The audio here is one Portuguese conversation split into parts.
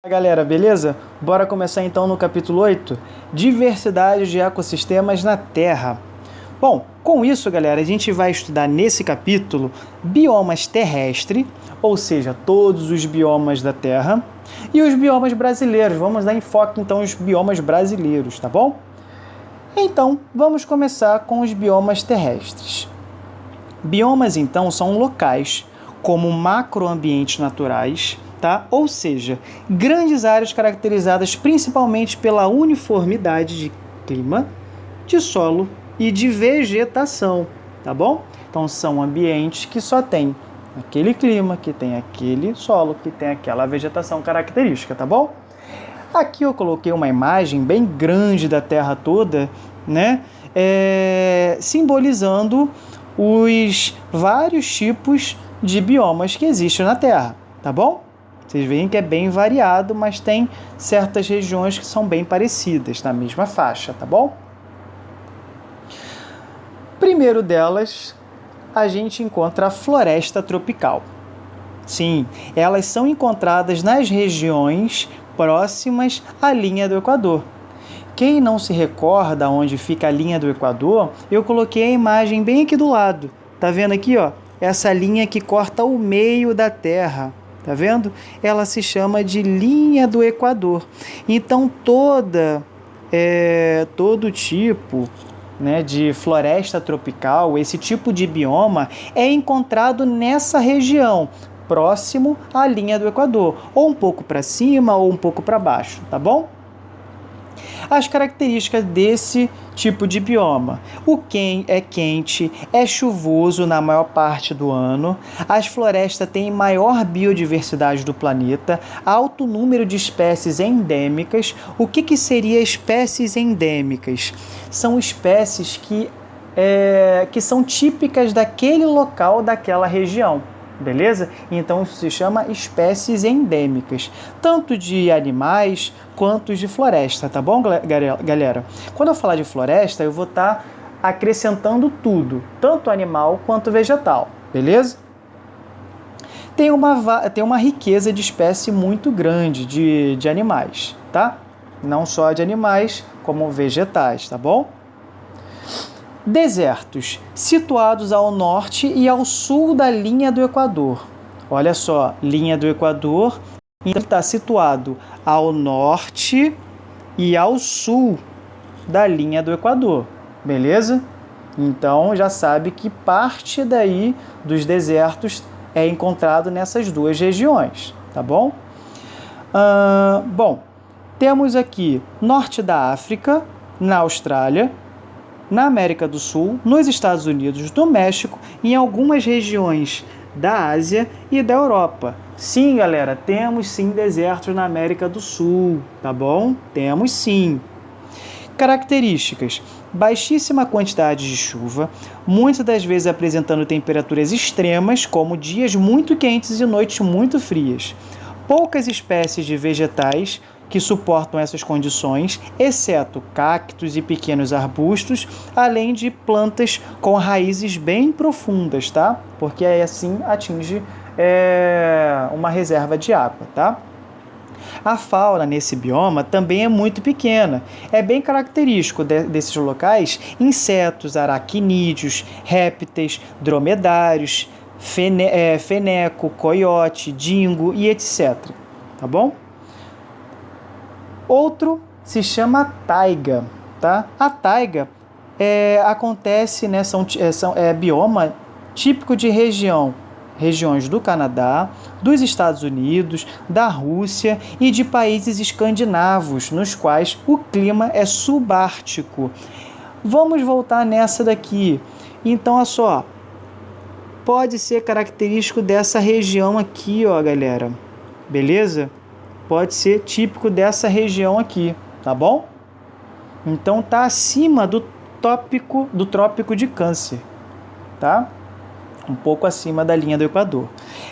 Galera, beleza? Bora começar então no capítulo 8, Diversidade de ecossistemas na Terra. Bom, com isso, galera, a gente vai estudar nesse capítulo biomas terrestres, ou seja, todos os biomas da Terra, e os biomas brasileiros. Vamos dar enfoque então aos biomas brasileiros, tá bom? Então, vamos começar com os biomas terrestres. Biomas, então, são locais como macroambientes naturais, tá? Ou seja, grandes áreas caracterizadas principalmente pela uniformidade de clima, de solo e de vegetação, tá bom? Então são ambientes que só tem aquele clima, que tem aquele solo, que tem aquela vegetação característica, tá bom? Aqui eu coloquei uma imagem bem grande da Terra toda, né? Simbolizando os vários tipos de biomas que existem na Terra, tá bom? Vocês veem que é bem variado, mas tem certas regiões que são bem parecidas, na mesma faixa, tá bom? Primeiro delas, a gente encontra a floresta tropical. Sim, elas são encontradas nas regiões próximas à linha do Equador. Quem não se recorda onde fica a linha do Equador, eu coloquei a imagem bem aqui do lado. Tá vendo aqui, ó? Essa linha que corta o meio da Terra. Tá vendo? Ela se chama de linha do Equador. Então, todo tipo, né, de floresta tropical, esse tipo de bioma é encontrado nessa região, próximo à linha do Equador, ou um pouco para cima ou um pouco para baixo, tá bom? As características desse tipo de bioma. É quente, é chuvoso na maior parte do ano, as florestas têm maior biodiversidade do planeta, alto número de espécies endêmicas. O que seria espécies endêmicas? São espécies que são típicas daquele local, daquela região. Beleza? Então isso se chama espécies endêmicas, tanto de animais quanto de floresta, tá bom, galera? Quando eu falar de floresta, eu vou estar acrescentando tudo, tanto animal quanto vegetal, beleza? Tem uma riqueza de espécie muito grande de animais, tá? Não só de animais, como vegetais, tá bom? Desertos, situados ao norte e ao sul da linha do Equador. Olha só, linha do Equador, então está situado ao norte e ao sul da linha do Equador, beleza? Então já sabe que parte daí dos desertos é encontrado nessas duas regiões, tá bom? Bom, temos aqui norte da África, na Austrália, na América do Sul, nos Estados Unidos, no México e em algumas regiões da Ásia e da Europa. Sim, galera, temos sim desertos na América do Sul, tá bom? Temos sim. Características: baixíssima quantidade de chuva, muitas das vezes apresentando temperaturas extremas, como dias muito quentes e noites muito frias. Poucas espécies de vegetais que suportam essas condições, exceto cactos e pequenos arbustos, além de plantas com raízes bem profundas, tá? Porque aí assim atinge uma reserva de água, tá? A fauna nesse bioma também é muito pequena. É bem característico desses locais insetos, aracnídeos, répteis, dromedários, feneco, coiote, dingo e etc. Tá bom? Outro se chama taiga, tá? A taiga acontece, né, é bioma típico de regiões do Canadá, dos Estados Unidos, da Rússia e de países escandinavos, nos quais o clima é subártico. Vamos voltar nessa daqui. Então, olha só, pode ser característico dessa região aqui, ó, galera. Beleza? Pode ser típico dessa região aqui, tá bom? Então tá acima do trópico de Câncer, tá? Um pouco acima da linha do Equador.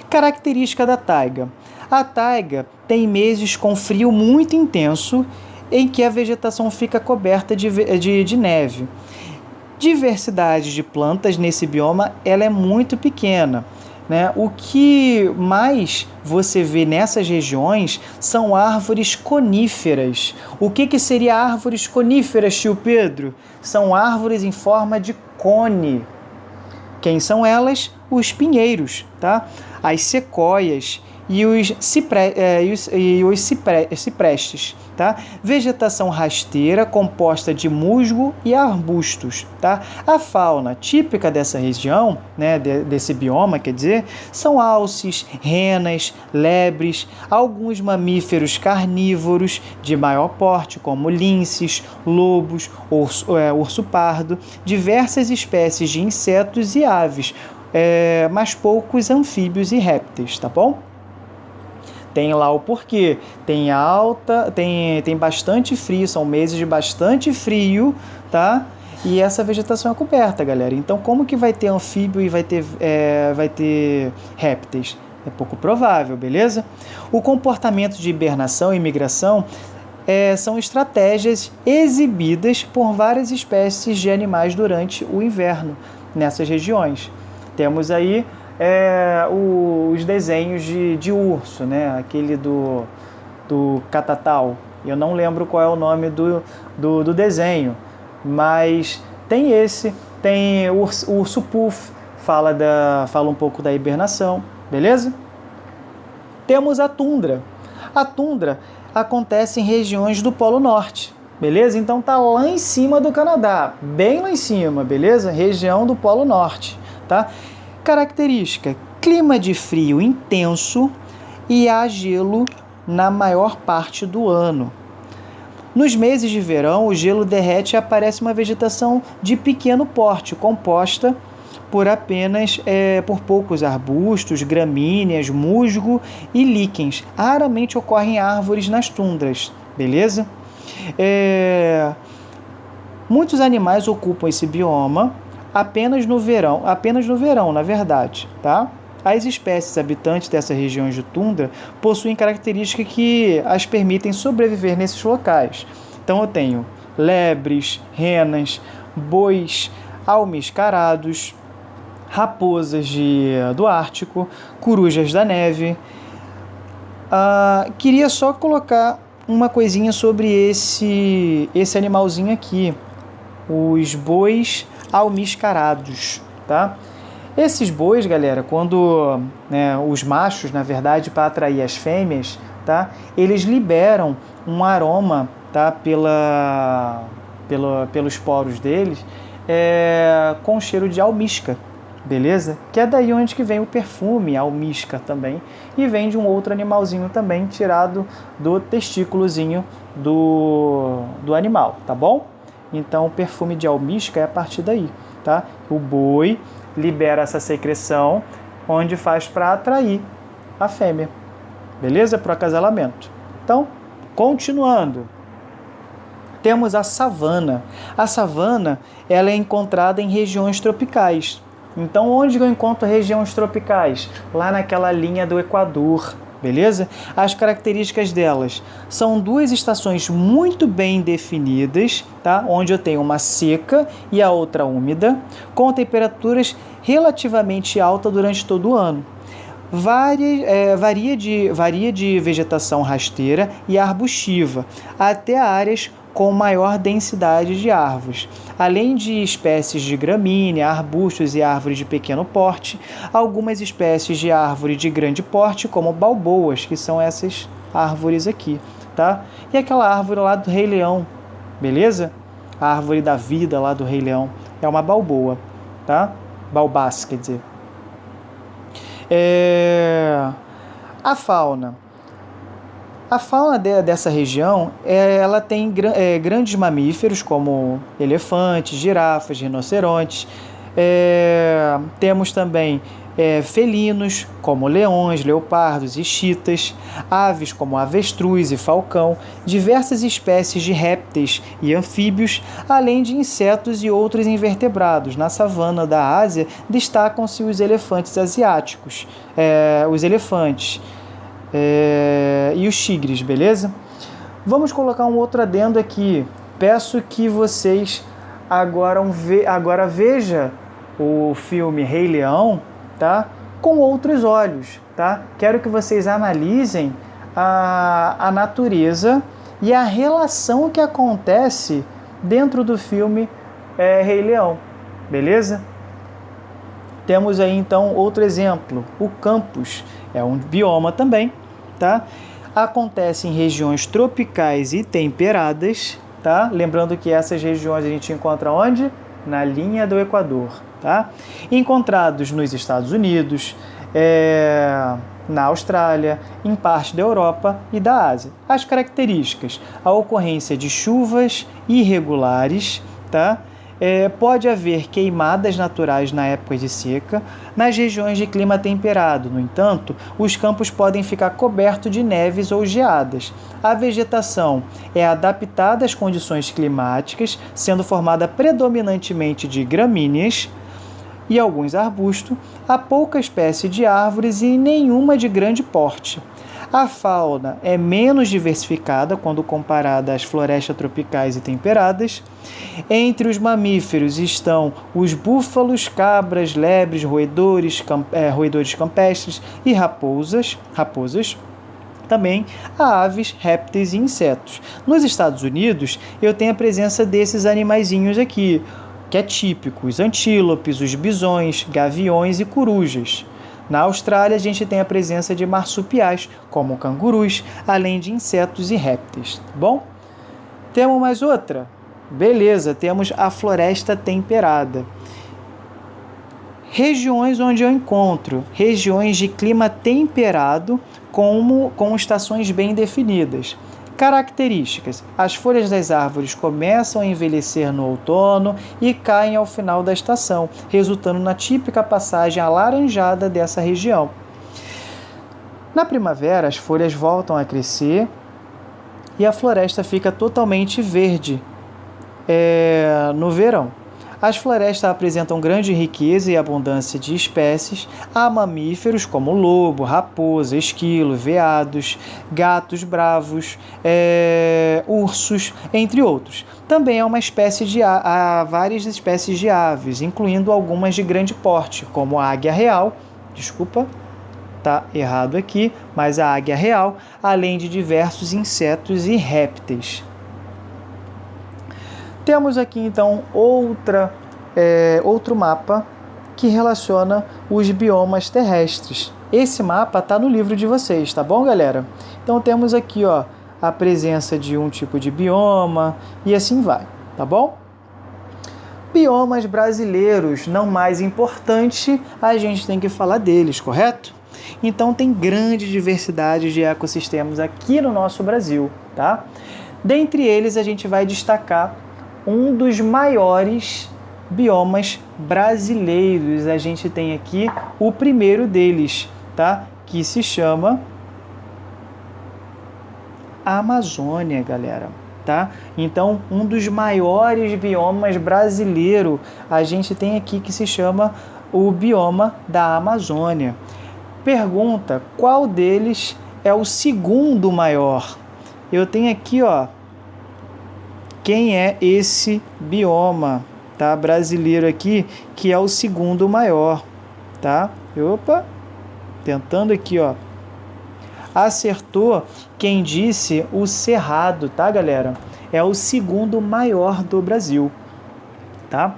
Característica da taiga. A taiga tem meses com frio muito intenso, em que a vegetação fica coberta de neve. Diversidade de plantas nesse bioma ela é muito pequena. né, o que mais você vê nessas regiões são árvores coníferas. O que seria árvores coníferas, tio Pedro? São árvores em forma de cone. Quem são elas? Os pinheiros, tá? As sequoias e os ciprestes, tá? Vegetação rasteira composta de musgo e arbustos, tá? A fauna típica dessa região, né, desse bioma, quer dizer, são alces, renas, lebres, alguns mamíferos carnívoros de maior porte, como linces, lobos, urso pardo, diversas espécies de insetos e aves, mas poucos anfíbios e répteis, tá bom? Tem lá o porquê. Tem bastante frio, são meses de bastante frio, tá? E essa vegetação é coberta, galera. Então, como que vai ter anfíbio e vai ter répteis? É pouco provável, beleza? O comportamento de hibernação e migração são estratégias exibidas por várias espécies de animais durante o inverno nessas regiões. Temos aí os desenhos de urso, né? Aquele do Catatal. Eu não lembro qual é o nome do desenho, mas tem o urso puff, fala um pouco da hibernação, beleza? Temos a tundra. A tundra acontece em regiões do Polo Norte, beleza? Então tá lá em cima do Canadá, bem lá em cima, beleza? Região do Polo Norte, tá? Característica: clima de frio intenso e há gelo na maior parte do ano. Nos meses de verão, o gelo derrete e aparece uma vegetação de pequeno porte, composta por poucos arbustos, gramíneas, musgo e líquens. Raramente ocorrem árvores nas tundras, beleza? Muitos animais ocupam esse bioma apenas no verão, na verdade, tá? As espécies habitantes dessas regiões de tundra possuem características que as permitem sobreviver nesses locais. Então eu tenho lebres, renas, bois almiscarados, raposas do Ártico, corujas da neve. Queria só colocar uma coisinha sobre esse animalzinho aqui, os bois almiscarados, tá? Esses bois, galera, quando os machos, na verdade, para atrair as fêmeas, tá? Eles liberam um aroma, tá? Pelos poros deles, com cheiro de almíscar, beleza? Que é daí onde que vem o perfume, almíscar também, e vem de um outro animalzinho também, tirado do testículozinho do animal, tá bom? Então, o perfume de almíscar é a partir daí, tá? O boi libera essa secreção, onde faz para atrair a fêmea, beleza? Para o acasalamento. Então, continuando, temos a savana. A savana, ela é encontrada em regiões tropicais. Então, onde eu encontro regiões tropicais? Lá naquela linha do Equador, beleza? As características delas são duas estações muito bem definidas, tá? Onde eu tenho uma seca e a outra úmida, com temperaturas relativamente altas durante todo o ano. Varia de vegetação rasteira e arbustiva até áreas com maior densidade de árvores, além de espécies de gramínea, arbustos e árvores de pequeno porte, algumas espécies de árvore de grande porte, como balboas, que são essas árvores aqui, tá? E aquela árvore lá do Rei Leão, beleza? A árvore da vida lá do Rei Leão é uma balboa, tá? Baobás, quer dizer. A fauna. A fauna dessa região, ela tem grandes mamíferos, como elefantes, girafas, rinocerontes. Temos também felinos, como leões, leopardos e chitas, aves como avestruz e falcão, diversas espécies de répteis e anfíbios, além de insetos e outros invertebrados. Na savana da Ásia, destacam-se os elefantes asiáticos, e os tigres, beleza? Vamos colocar um outro adendo aqui. Peço que vocês agora vejam o filme Rei Leão, tá? com outros olhos, tá? Quero que vocês analisem a natureza e a relação que acontece dentro do filme Rei Leão, beleza? Temos aí então outro exemplo, o campus, é um bioma também, tá? Acontece em regiões tropicais e temperadas, tá? Lembrando que essas regiões a gente encontra onde? Na linha do Equador, tá? Encontrados nos Estados Unidos, na Austrália, em parte da Europa e da Ásia. As características: a ocorrência de chuvas irregulares, tá? Pode haver queimadas naturais na época de seca. Nas regiões de clima temperado, no entanto, os campos podem ficar cobertos de neves ou geadas. A vegetação é adaptada às condições climáticas, sendo formada predominantemente de gramíneas e alguns arbustos. Há pouca espécie de árvores e nenhuma de grande porte. A fauna é menos diversificada quando comparada às florestas tropicais e temperadas. Entre os mamíferos estão os búfalos, cabras, lebres, roedores campestres e raposas. Também há aves, répteis e insetos. Nos Estados Unidos, eu tenho a presença desses animaizinhos aqui, que é típico: os antílopes, os bisões, gaviões e corujas. Na Austrália, a gente tem a presença de marsupiais, como cangurus, além de insetos e répteis. Bom, temos mais outra? Beleza, temos a floresta temperada. Regiões onde eu encontro regiões de clima temperado com estações bem definidas. Características: as folhas das árvores começam a envelhecer no outono e caem ao final da estação, resultando na típica passagem alaranjada dessa região. Na primavera, as folhas voltam a crescer e a floresta fica totalmente verde no verão. As florestas apresentam grande riqueza e abundância de espécies. Há mamíferos como lobo, raposa, esquilo, veados, gatos bravos, ursos, entre outros. Também há várias espécies de aves, incluindo algumas de grande porte, como a águia real, está errado aqui, mas a águia real, além de diversos insetos e répteis. Temos aqui, então, outro mapa que relaciona os biomas terrestres. Esse mapa está no livro de vocês, tá bom, galera? Então, temos aqui a presença de um tipo de bioma e assim vai, tá bom? Biomas brasileiros, não mais importante, a gente tem que falar deles, correto? Então, tem grande diversidade de ecossistemas aqui no nosso Brasil, tá? Dentre eles, a gente vai destacar um dos maiores biomas brasileiros. A gente tem aqui o primeiro deles, tá? Que se chama Amazônia, galera, tá? Então, um dos maiores biomas brasileiros a gente tem aqui, que se chama o bioma da Amazônia. Pergunta: qual deles é o segundo maior? Eu tenho aqui, quem é esse bioma, tá, brasileiro aqui, que é o segundo maior, tá? Tentando aqui, Acertou quem disse o Cerrado, tá, galera? É o segundo maior do Brasil, tá?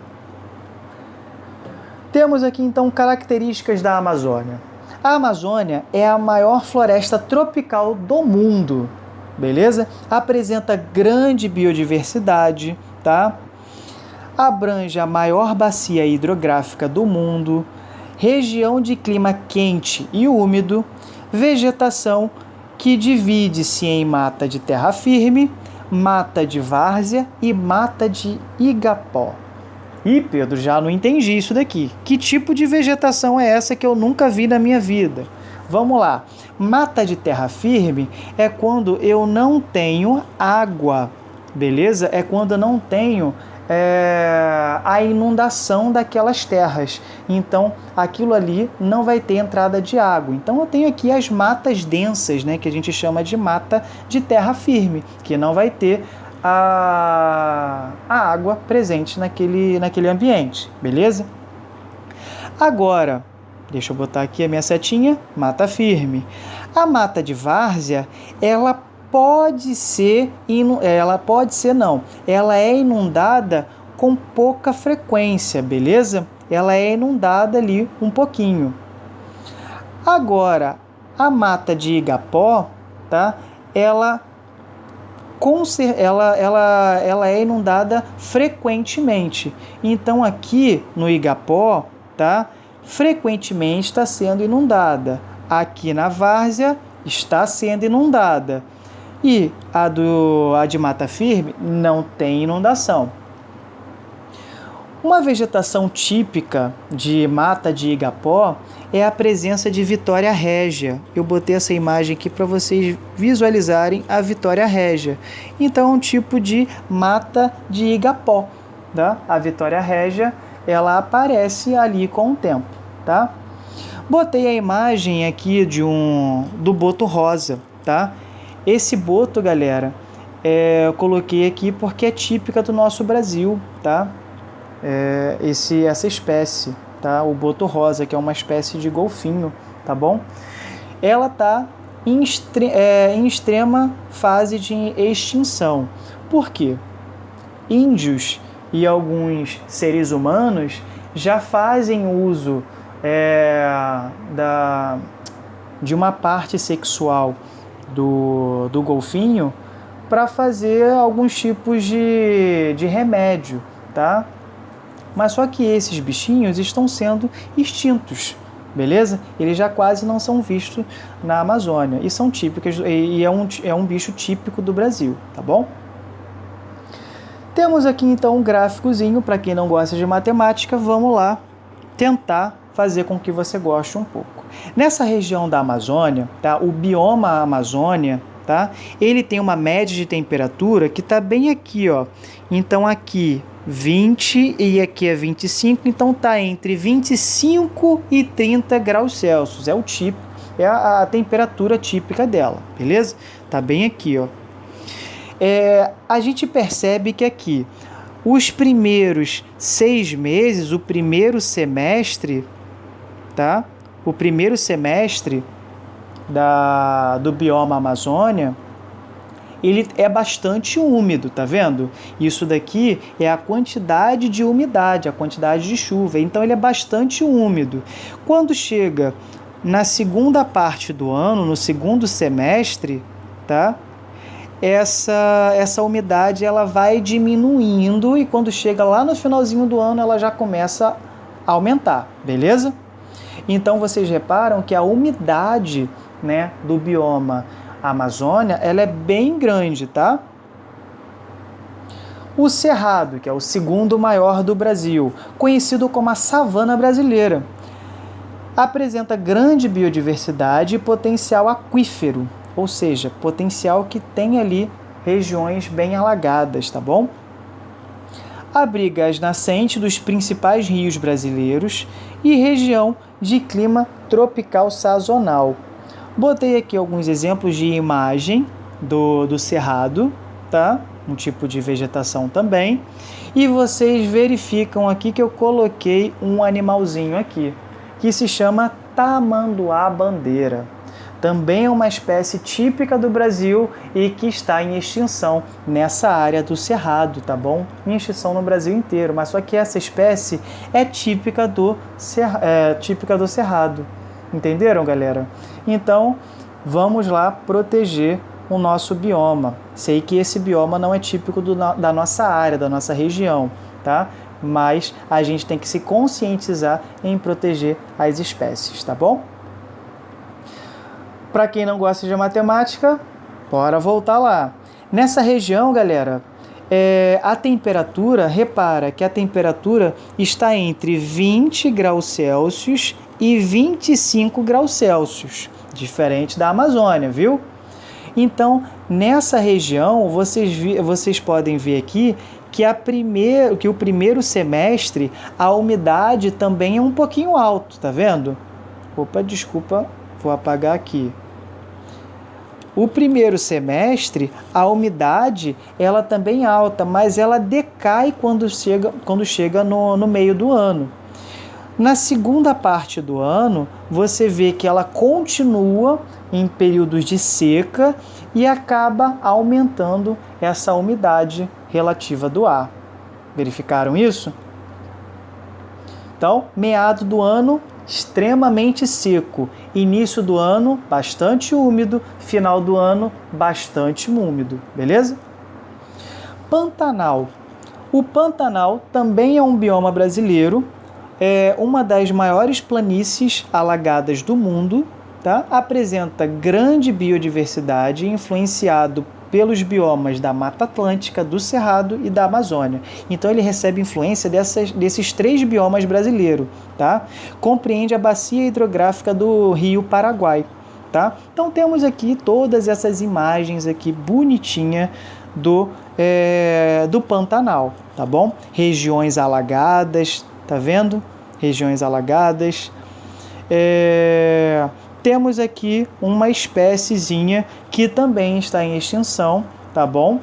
Temos aqui, então, características da Amazônia. A Amazônia é a maior floresta tropical do mundo, beleza? Apresenta grande biodiversidade, tá? Abrange a maior bacia hidrográfica do mundo, região de clima quente e úmido, vegetação que divide-se em mata de terra firme, mata de várzea e mata de igapó. Ih, Pedro, já não entendi isso daqui. Que tipo de vegetação é essa que eu nunca vi na minha vida? Vamos lá. Mata de terra firme é quando eu não tenho água, beleza? É quando eu não tenho a inundação daquelas terras. Então, aquilo ali não vai ter entrada de água. Então, eu tenho aqui as matas densas, né, que a gente chama de mata de terra firme, que não vai ter a água presente naquele ambiente, beleza? Agora, Deixa eu botar aqui a minha setinha, mata firme. A mata de várzea, ela pode ser não, ela é inundada com pouca frequência, beleza? Ela é inundada ali um pouquinho. Agora, a mata de igapó, tá? Ela é inundada frequentemente. Então, aqui no igapó, tá? Frequentemente está sendo inundada. Aqui na várzea está sendo inundada. E a de mata firme não tem inundação. Uma vegetação típica de mata de igapó é a presença de Vitória régia. Eu botei essa imagem aqui para vocês visualizarem a Vitória régia. Então, é um tipo de mata de igapó, tá? A Vitória régia, ela aparece ali com o tempo, tá? Botei a imagem aqui do boto rosa, tá? Esse boto, galera, eu coloquei aqui porque é típica do nosso Brasil, tá? Essa espécie, tá? O boto rosa, que é uma espécie de golfinho, tá bom? Ela está em extrema fase de extinção. Por quê? Índios e alguns seres humanos já fazem uso de uma parte sexual do golfinho para fazer alguns tipos de remédio, tá? Mas só que esses bichinhos estão sendo extintos, beleza? Eles já quase não são vistos na Amazônia e são típicos, e é um bicho típico do Brasil, tá bom? Temos aqui então um gráficozinho para quem não gosta de matemática. Vamos lá tentar fazer com que você goste um pouco. Nessa região da Amazônia, tá? O bioma Amazônia, tá? Ele tem uma média de temperatura que está bem aqui, ó. Então aqui 20 e aqui é 25, então está entre 25 e 30 graus Celsius. É a temperatura típica dela, beleza? Tá bem aqui, ó. A gente percebe que aqui os primeiros 6 meses, o primeiro semestre, tá? O primeiro semestre do bioma Amazônia, ele é bastante úmido, tá vendo? Isso daqui é a quantidade de umidade, a quantidade de chuva. Então, ele é bastante úmido. Quando chega na segunda parte do ano, no segundo semestre, tá? Essa umidade ela vai diminuindo e quando chega lá no finalzinho do ano, ela já começa a aumentar, beleza? Então, vocês reparam que a umidade, né, do bioma Amazônia, ela é bem grande, tá? O Cerrado, que é o segundo maior do Brasil, conhecido como a savana brasileira, apresenta grande biodiversidade e potencial aquífero, ou seja, potencial que tem ali regiões bem alagadas, tá bom? Abriga as nascentes dos principais rios brasileiros e região de clima tropical sazonal. Botei aqui alguns exemplos de imagem do cerrado, tá? Um tipo de vegetação também. E vocês verificam aqui que eu coloquei um animalzinho aqui, que se chama tamanduá-bandeira. Também é uma espécie típica do Brasil e que está em extinção nessa área do cerrado, tá bom? Em extinção no Brasil inteiro, mas só que essa espécie é típica do cerrado. Entenderam, galera? Então, vamos lá proteger o nosso bioma. Sei que esse bioma não é típico da nossa área, da nossa região, tá? Mas a gente tem que se conscientizar em proteger as espécies, tá bom? Para quem não gosta de matemática, bora voltar lá. Nessa região, galera, a temperatura, repara que a temperatura está entre 20 graus Celsius e 25 graus Celsius, diferente da Amazônia, viu? Então, nessa região, vocês podem ver aqui que o primeiro semestre, a umidade também é um pouquinho alto, tá vendo? Opa, desculpa, vou apagar aqui. O primeiro semestre, a umidade, ela também é alta, mas ela decai quando chega no meio do ano. Na segunda parte do ano, você vê que ela continua em períodos de seca e acaba aumentando essa umidade relativa do ar. Verificaram isso? Então, meado do ano, extremamente seco. Início do ano, bastante úmido. Final do ano, bastante úmido. Beleza? Pantanal. O Pantanal também é um bioma brasileiro. É uma das maiores planícies alagadas do mundo, tá? Apresenta grande biodiversidade, influenciado pelos biomas da Mata Atlântica, do Cerrado e da Amazônia. Então ele recebe influência desses 3 biomas brasileiros, tá? Compreende a bacia hidrográfica do Rio Paraguai, tá? Então temos aqui todas essas imagens aqui bonitinha do Pantanal, tá bom? Regiões alagadas, tá vendo? Regiões alagadas. Temos aqui uma espéciezinha que também está em extinção, tá bom?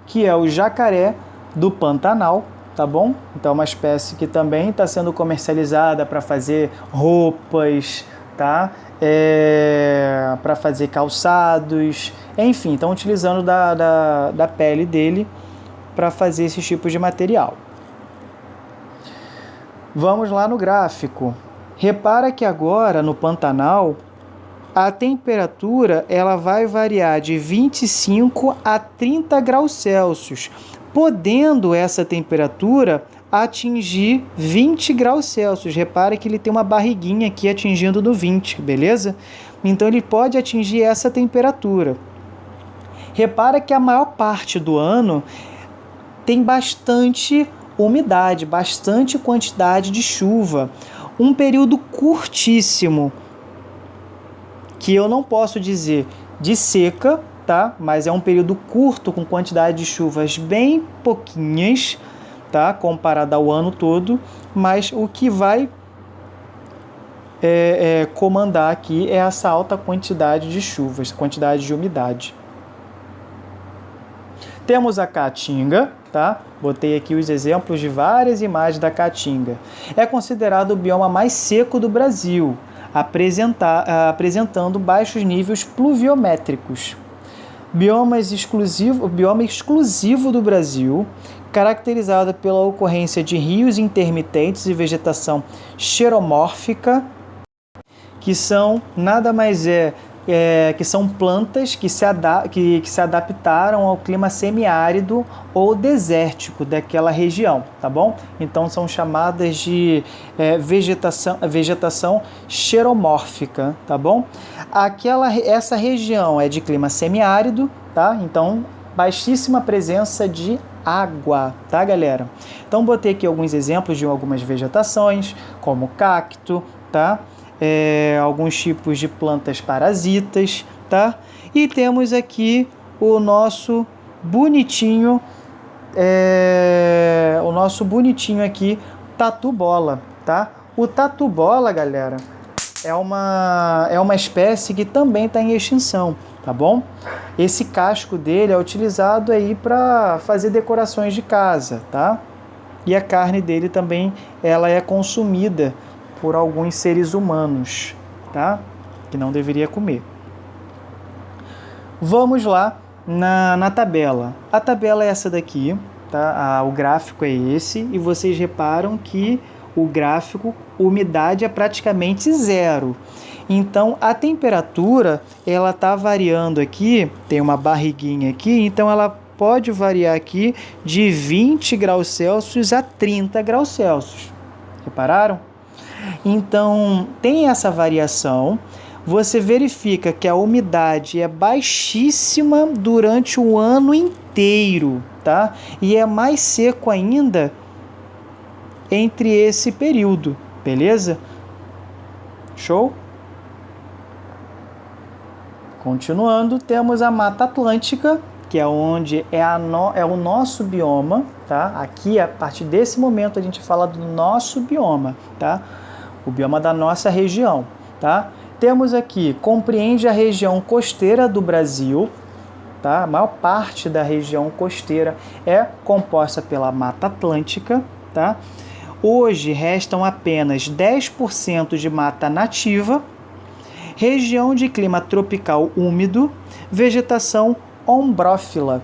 Que é o jacaré do Pantanal, tá bom? Então é uma espécie que também está sendo comercializada para fazer roupas, tá? Para fazer calçados, enfim, estão utilizando da pele dele para fazer esses tipos de material. Vamos lá no gráfico. Repara que agora no Pantanal a temperatura ela vai variar de 25 a 30 graus Celsius, podendo essa temperatura atingir 20 graus Celsius. Repara que ele tem uma barriguinha aqui atingindo no 20, beleza? Então ele pode atingir essa temperatura. Repara que a maior parte do ano tem bastante umidade, bastante quantidade de chuva. Um período curtíssimo, que eu não posso dizer de seca, tá? Mas é um período curto, com quantidade de chuvas bem pouquinhas, tá? Comparado ao ano todo, mas o que vai comandar aqui é essa alta quantidade de chuvas, quantidade de umidade. Temos a Caatinga, tá? Botei aqui os exemplos de várias imagens da Caatinga. É considerado o bioma mais seco do Brasil, apresentando baixos níveis pluviométricos. Bioma exclusivo do Brasil, caracterizado pela ocorrência de rios intermitentes e vegetação xeromórfica, que são nada mais que são plantas que se adaptaram ao clima semiárido ou desértico daquela região, tá bom? Então são chamadas de vegetação xeromórfica, tá bom? Essa região é de clima semiárido, tá? Então baixíssima presença de água, tá, galera? Então botei aqui alguns exemplos de algumas vegetações, como cacto, tá? Alguns tipos de plantas parasitas, tá? E temos aqui o nosso bonitinho, aqui, tatu-bola, tá? O tatu-bola, galera, é uma espécie que também está em extinção, tá bom? Esse casco dele é utilizado aí para fazer decorações de casa, tá? E a carne dele também, ela é consumida por alguns seres humanos, tá? Que não deveria comer. Vamos lá na tabela. A tabela é essa daqui, tá? O gráfico é esse, e vocês reparam que o gráfico, umidade é praticamente zero. Então, a temperatura, ela está variando aqui, tem uma barriguinha aqui, então ela pode variar aqui de 20 graus Celsius a 30 graus Celsius. Repararam? Então, tem essa variação. Você verifica que a umidade é baixíssima durante o ano inteiro, tá? E é mais seco ainda entre esse período, beleza? Show? Continuando, temos a Mata Atlântica, que é onde é o nosso bioma, tá? Aqui, a partir desse momento, a gente fala do nosso bioma, tá? O bioma da nossa região, tá? Temos aqui, compreende a região costeira do Brasil, tá? A maior parte da região costeira é composta pela Mata Atlântica, tá? Hoje restam apenas 10% de mata nativa, região de clima tropical úmido, vegetação ombrófila,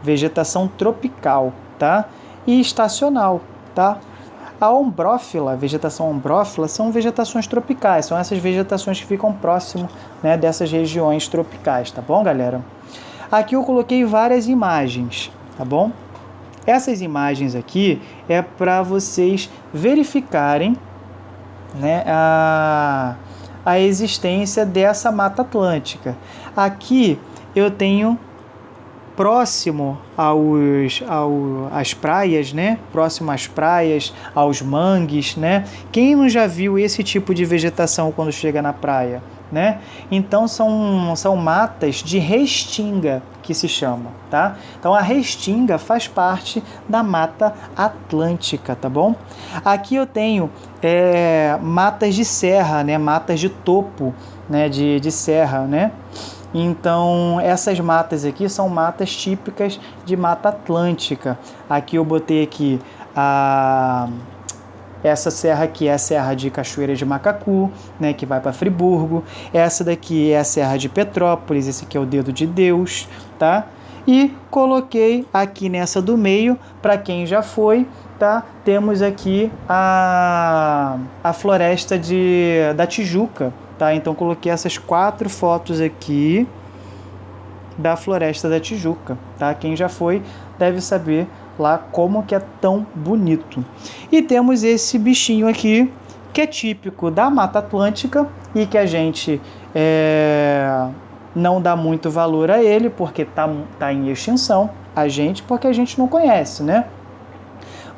vegetação tropical, tá? E estacional, tá? A ombrófila, vegetação ombrófila, são vegetações tropicais, são essas vegetações que ficam próximo, né, dessas regiões tropicais, tá bom, galera? Aqui eu coloquei várias imagens, tá bom? Essas imagens aqui é para vocês verificarem, né, a existência dessa Mata Atlântica. Aqui eu tenho próximo às praias, né? Próximo às praias, aos mangues, né? Quem não já viu esse tipo de vegetação quando chega na praia, né? Então são matas de restinga que se chama, tá? Então a restinga faz parte da Mata Atlântica, tá bom? Aqui eu tenho matas de serra, né? Matas de topo, né? De serra, né? Então, essas matas aqui são matas típicas de Mata Atlântica. Aqui eu botei aqui essa serra aqui é a Serra de Cachoeira de Macacu, né, que vai para Friburgo. Essa daqui é a Serra de Petrópolis, esse aqui é o Dedo de Deus, tá? E coloquei aqui nessa do meio, para quem já foi, tá? Temos aqui a floresta da Tijuca, tá? Então coloquei essas 4 fotos aqui da Floresta da Tijuca, tá? Quem já foi deve saber lá como que é tão bonito. E temos esse bichinho aqui, que é típico da Mata Atlântica e que a gente não dá muito valor a ele, porque tá em extinção, porque a gente não conhece, né?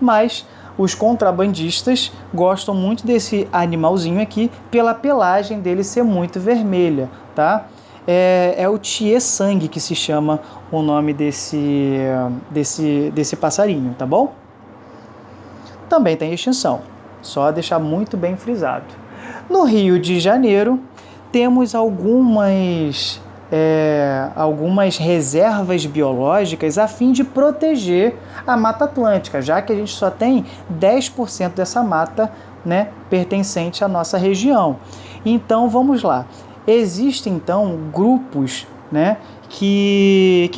Mas os contrabandistas gostam muito desse animalzinho aqui pela pelagem dele ser muito vermelha, tá? É o tie-sangue que se chama o nome desse passarinho, tá bom? Também tem extinção, só deixar muito bem frisado. No Rio de Janeiro, temos algumas reservas biológicas a fim de proteger a Mata Atlântica, já que a gente só tem 10% dessa mata, né, pertencente à nossa região. Então, vamos lá. Existem, então, grupos, né, que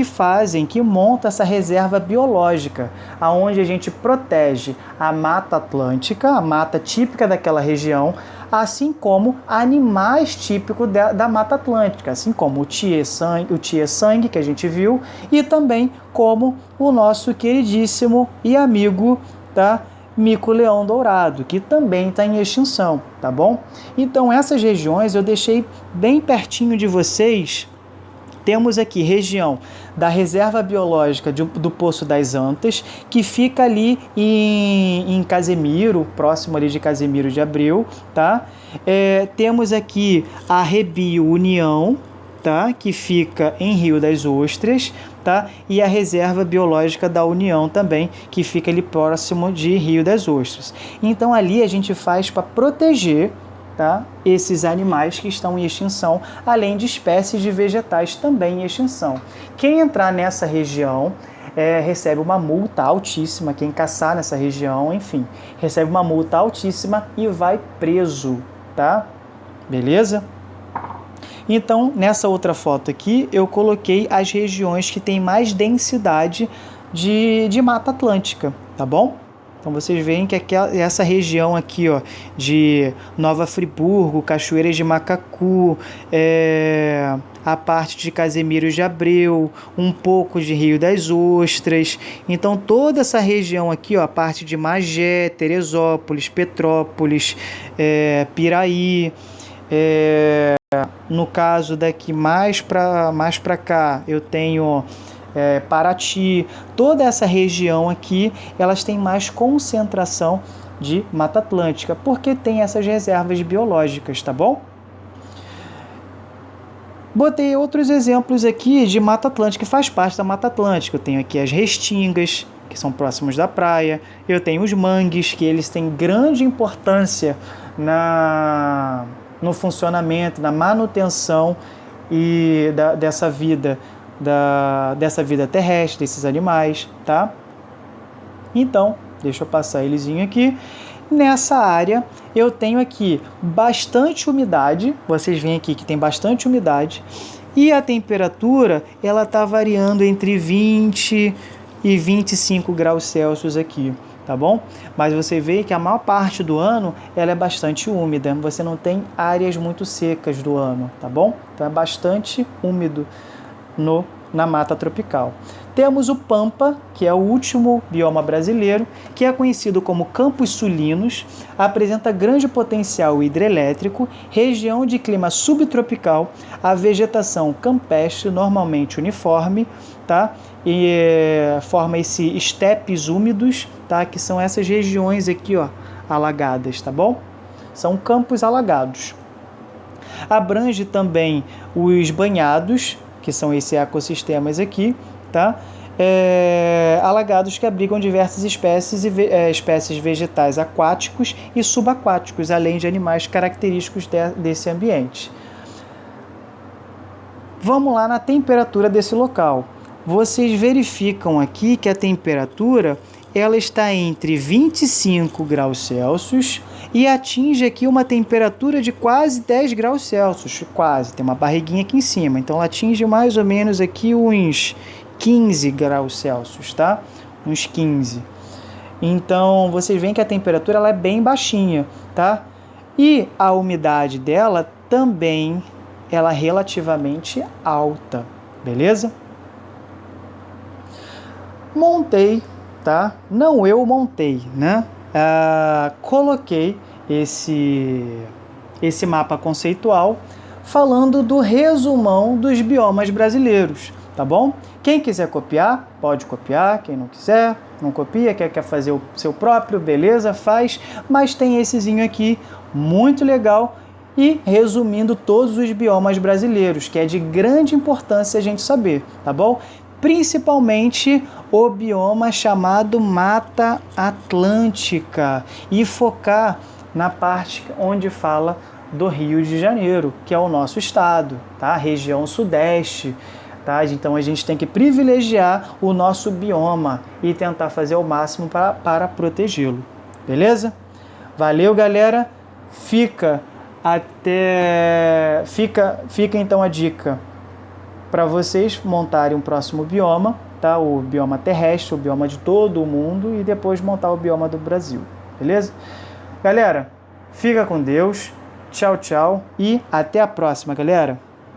montam essa reserva biológica, aonde a gente protege a Mata Atlântica, a mata típica daquela região, assim como animais típicos da Mata Atlântica, assim como o tie-sangue que a gente viu, e também como o nosso queridíssimo e amigo, tá, mico-leão dourado, que também está em extinção, tá bom? Então essas regiões eu deixei bem pertinho de vocês. Temos aqui região da Reserva Biológica do Poço das Antas, que fica ali em Casemiro, próximo ali de Casemiro de Abreu, tá? Temos aqui a Rebio União, tá? Que fica em Rio das Ostras, tá? E a Reserva Biológica da União também, que fica ali próximo de Rio das Ostras. Então ali a gente faz para proteger, tá, esses animais que estão em extinção, além de espécies de vegetais também em extinção. Quem entrar nessa região recebe uma multa altíssima, quem caçar nessa região, enfim, recebe uma multa altíssima e vai preso, tá? Beleza? Então, nessa outra foto aqui, eu coloquei as regiões que têm mais densidade de Mata Atlântica, tá bom? Então, vocês veem que essa região aqui, ó, de Nova Friburgo, Cachoeiras de Macacu, a parte de Casemiro de Abreu, um pouco de Rio das Ostras. Então, toda essa região aqui, ó, a parte de Magé, Teresópolis, Petrópolis, Piraí, no caso daqui mais para cá, eu tenho Paraty. Toda essa região aqui, elas têm mais concentração de Mata Atlântica, porque tem essas reservas biológicas, tá bom? Botei outros exemplos aqui de Mata Atlântica, que faz parte da Mata Atlântica. Eu tenho aqui as restingas, que são próximos da praia. Eu tenho os mangues, que eles têm grande importância no funcionamento, na manutenção e dessa vida terrestre, desses animais, tá? Então, deixa eu passar elezinho aqui. Nessa área eu tenho aqui bastante umidade, vocês veem aqui que tem bastante umidade, e a temperatura ela está variando entre 20 e 25 graus Celsius aqui, tá bom? Mas você vê que a maior parte do ano ela é bastante úmida, você não tem áreas muito secas do ano, tá bom? Então é bastante úmido na mata tropical. Temos o Pampa, que é o último bioma brasileiro, que é conhecido como Campos Sulinos, apresenta grande potencial hidrelétrico, região de clima subtropical, a vegetação campestre normalmente uniforme, tá? E forma esses estepes úmidos, tá? Que são essas regiões aqui, ó, alagadas, tá bom? São campos alagados. Abrange também os banhados, que são esses ecossistemas aqui, tá? Alagados que abrigam diversas espécies vegetais aquáticos e subaquáticos, além de animais característicos desse ambiente. Vamos lá na temperatura desse local. Vocês verificam aqui que a temperatura ela está entre 25 graus Celsius e atinge aqui uma temperatura de quase 10 graus Celsius, quase, tem uma barriguinha aqui em cima, então ela atinge mais ou menos aqui uns 15 graus Celsius, tá? Uns 15. Então, vocês veem que a temperatura ela é bem baixinha, tá? E a umidade dela também ela é relativamente alta, beleza? Montei, tá? Não eu montei, né? Coloquei esse mapa conceitual falando do resumão dos biomas brasileiros, tá bom? Quem quiser copiar, pode copiar. Quem não quiser, não copia. Quer fazer o seu próprio, beleza, faz. Mas tem essezinho aqui, muito legal, e resumindo todos os biomas brasileiros, que é de grande importância a gente saber, tá bom? Principalmente o bioma chamado Mata Atlântica e focar na parte onde fala do Rio de Janeiro, que é o nosso estado, tá? Região sudeste, tá? Então a gente tem que privilegiar o nosso bioma e tentar fazer o máximo para protegê-lo, beleza? Valeu, galera! Fica então a dica para vocês montarem um próximo bioma, tá? O bioma terrestre, o bioma de todo o mundo, e depois montar o bioma do Brasil, beleza? Galera, fica com Deus, tchau, tchau, e até a próxima, galera!